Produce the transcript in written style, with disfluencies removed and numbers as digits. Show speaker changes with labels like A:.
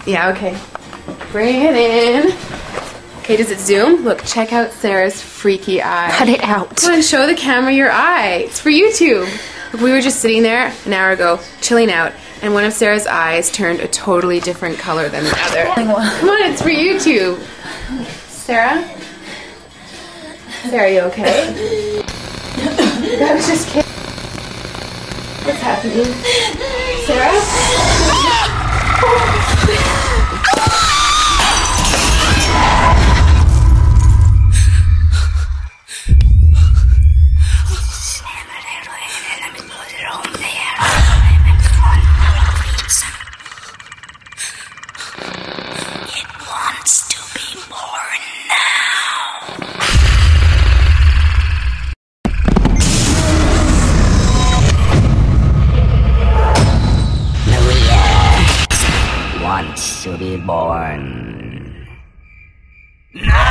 A: Yeah, okay. Bring it in. Okay, does it zoom? Look, check out Sarah's freaky eye.
B: Cut it out.
A: Come on, show the camera your eye. It's for YouTube. Look, we were just sitting there an hour ago, chilling out, and one of Sarah's eyes turned a totally different color than the other. Come on, it's for YouTube. Sarah? Sarah, are you okay? I was just kidding. What's happening? Sarah?
C: It wants to be born now. Maria wants to be born. No!